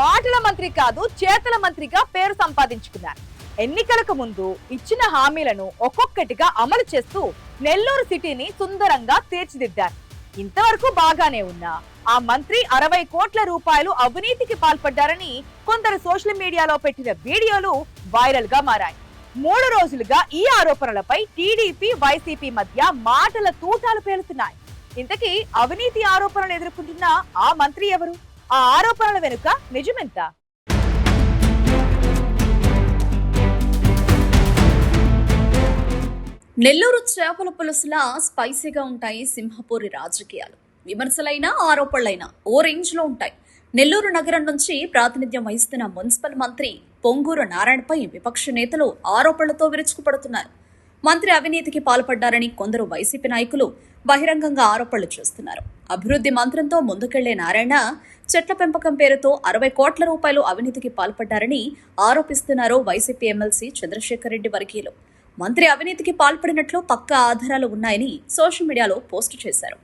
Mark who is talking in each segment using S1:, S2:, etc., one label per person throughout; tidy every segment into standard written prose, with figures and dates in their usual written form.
S1: మాటల మంత్రి కాదు చేతల మంత్రిగా పేరు సంపాదించుకున్నారు. ఎన్నికలకు ముందు ఇచ్చిన హామీలను ఒక్కొక్కటిగా అమలు చేస్తూ నెల్లూరు సిటీని సుందరంగా తీర్చిదిద్దారు. ఇంతవరకు బాగానే ఉన్నా ఆ మంత్రి 60 కోట్ల రూపాయలు అవినీతికి పాల్పడ్డారని కొందరు సోషల్ మీడియాలో పెట్టిన వీడియోలు వైరల్ గా మారాయి. 3 రోజులుగా ఈ ఆరోపణలపై టీడీపీ వైసీపీ మధ్య మాటల తూటాలు పేలుతున్నాయి. ఇంతకీ అవినీతి ఆరోపణలు ఎదుర్కొంటున్న ఆ మంత్రి ఎవరు? ఆ ఆరోపణల వెనుక నిజమెంత?
S2: నెల్లూరు చేపల పులుసులా స్పైసీగా ఉంటాయి సింహపూరి రాజకీయాలు. విమర్శలైనా ఆరోపణలైనా ఓ రేంజ్ లో ఉంటాయి. నెల్లూరు నగరం నుంచి ప్రాతినిధ్యం వహిస్తున్న మున్సిపల్ మంత్రి పొంగూరు నారాయణపై విపక్ష నేతలు ఆరోపణలతో విరుచుకుపడుతున్నారు. మంత్రి అవినీతికి పాల్పడ్డారని కొందరు వైసీపీ నాయకులు బహిరంగంగా ఆరోపణలు చేస్తున్నారు. అభివృద్ధి మంత్రంతో ముందుకెళ్లే నారాయణ చెట్ల పెంపకం పేరుతో 60 కోట్ల రూపాయలు అవినీతికి పాల్పడ్డారని ఆరోపిస్తున్నారు వైసీపీ ఎమ్మెల్సీ చంద్రశేఖర్ రెడ్డి వర్గీయులు. మంత్రి అవినీతికి పాల్పడినట్లు పక్కా ఆధారాలు ఉన్నాయని సోషల్ మీడియాలో పోస్టు చేశారు.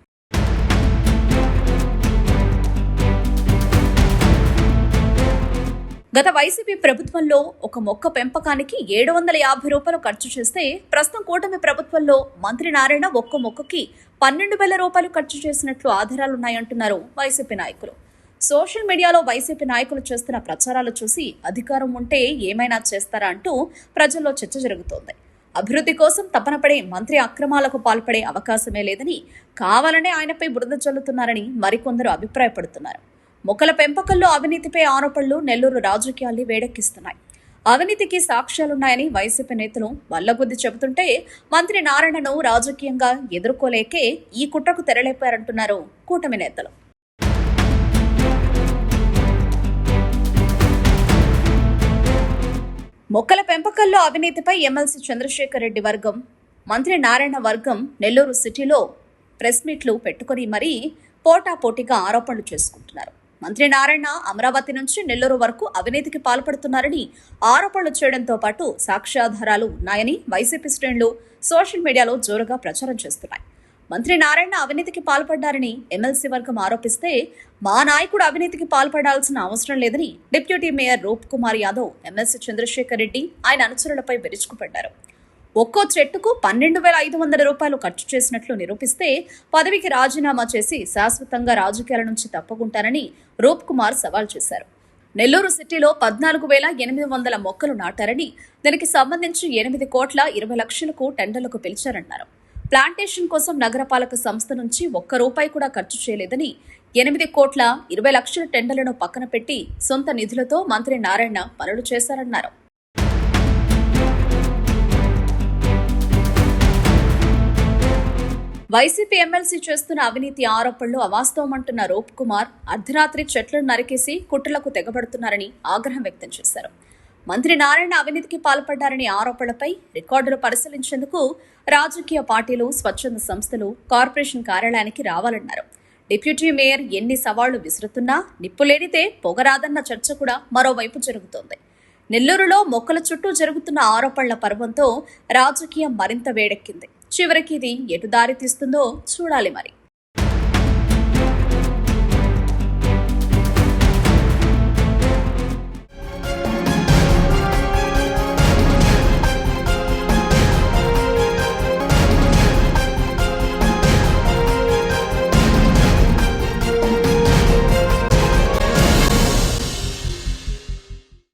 S2: గత వైసీపీ ప్రభుత్వంలో ఒక మొక్క పెంపకానికి 750 రూపాయలు ఖర్చు చేస్తే ప్రస్తుతం కూటమి ప్రభుత్వంలో మంత్రి నారాయణ ఒక్క మొక్కకి 12,000 రూపాయలు ఖర్చు చేసినట్లు ఆధారాలున్నాయంటున్నారు వైసీపీ నాయకులు. సోషల్ మీడియాలో వైసీపీ నాయకులు చేస్తున్న ప్రచారాలు చూసి అధికారం ఉంటే ఏమైనా చేస్తారా అంటూ ప్రజల్లో చర్చ జరుగుతోంది. అభివృద్ధి కోసం తపన పడే మంత్రి అక్రమాలకు పాల్పడే అవకాశమే లేదని, కావాలనే ఆయనపై బురద చల్లుతున్నారని మరికొందరు అభిప్రాయపడుతున్నారు. మొక్కల పెంపకంలో అవినీతిపై ఆరోపణలు నెల్లూరు రాజకీయాల్ని వేడెక్కిస్తున్నాయి. అవినీతికి సాక్ష్యాలున్నాయని వైసీపీ నేతలు వల్లగుద్ది చెబుతుంటే మంత్రి నారాయణను రాజకీయంగా ఎదుర్కోలేకే ఈ కుట్రకు తెరలేపారంటున్నారు కూటమి నేతలు. మొక్కల పెంపకంలో అవినీతిపై ఎమ్మెల్సీ చంద్రశేఖర్ రెడ్డి వర్గం, మంత్రి నారాయణ వర్గం నెల్లూరు సిటీలో ప్రెస్ మీట్లు పెట్టుకుని మరీ పోటాపోటీగా ఆరోపణలు చేసుకుంటున్నారు. మంత్రి నారాయణ అమరావతి నుంచి నెల్లూరు వరకు అవినీతికి పాల్పడుతున్నారని ఆరోపణలు చేయడంతో పాటు సాక్ష్యాధారాలు ఉన్నాయని వైసీపీ శ్రేణులు సోషల్ మీడియాలో జోరుగా ప్రచారం చేస్తున్నాయి. మంత్రి నారాయణ అవినీతికి పాల్పడ్డారని ఎమ్మెల్సీ వర్గం ఆరోపిస్తే మా నాయకుడు అవినీతికి పాల్పడాల్సిన అవసరం లేదని డిప్యూటీ మేయర్ రూప్ కుమార్ యాదవ్ ఎమ్మెల్సీ చంద్రశేఖర్ రెడ్డి ఆయన అనుచరులపై విరుచుకుపడ్డారు. ఒక్కో చెట్టుకు 12,500 రూపాయలు ఖర్చు చేసినట్లు నిరూపిస్తే పదవికి రాజీనామా చేసి శాశ్వతంగా రాజకీయాల నుంచి తప్పుకుంటారని రూప్ కుమార్ సవాల్ చేశారు. నెల్లూరు సిటీలో 14,800 మొక్కలు నాటారని, దానికి సంబంధించి 8 కోట్ల 20 లక్షలకు టెండర్లకు పిలిచారన్నారు. ప్లాంటేషన్ కోసం నగరపాలక సంస్థ నుంచి ₹1 కూడా ఖర్చు చేయలేదని, 8 కోట్ల 20 లక్షల టెండర్లను పక్కన పెట్టి సొంత నిధులతో మంత్రి నారాయణ పనులు చేశారన్నారు. వైసీపీ ఎమ్మెల్సీ చేస్తున్న అవినీతి ఆరోపణలు అవాస్తవమంటున్న రూప్ కుమార్ అర్ధరాత్రి చెట్లను నరికేసి కుట్రలకు తెగబడుతున్నారని ఆగ్రహం వ్యక్తం చేశారు. మంత్రి నారాయణ అవినీతికి పాల్పడ్డారనే ఆరోపణలపై రికార్డులు పరిశీలించేందుకు రాజకీయ పార్టీలు, స్వచ్ఛంద సంస్థలు కార్పొరేషన్ కార్యాలయానికి రావాలన్నారు. డిప్యూటీ మేయర్ ఎన్ని సవాళ్లు విసురుతున్నా నిప్పులేనితే పొగరాదన్న చర్చ కూడా మరోవైపు జరుగుతోంది. నెల్లూరులో మొక్కల చుట్టూ జరుగుతున్న ఆరోపణల పర్వంతో రాజకీయం మరింత వేడెక్కింది. చివరికి ఇది ఎటు దారి తీస్తుందో చూడాలి మరి.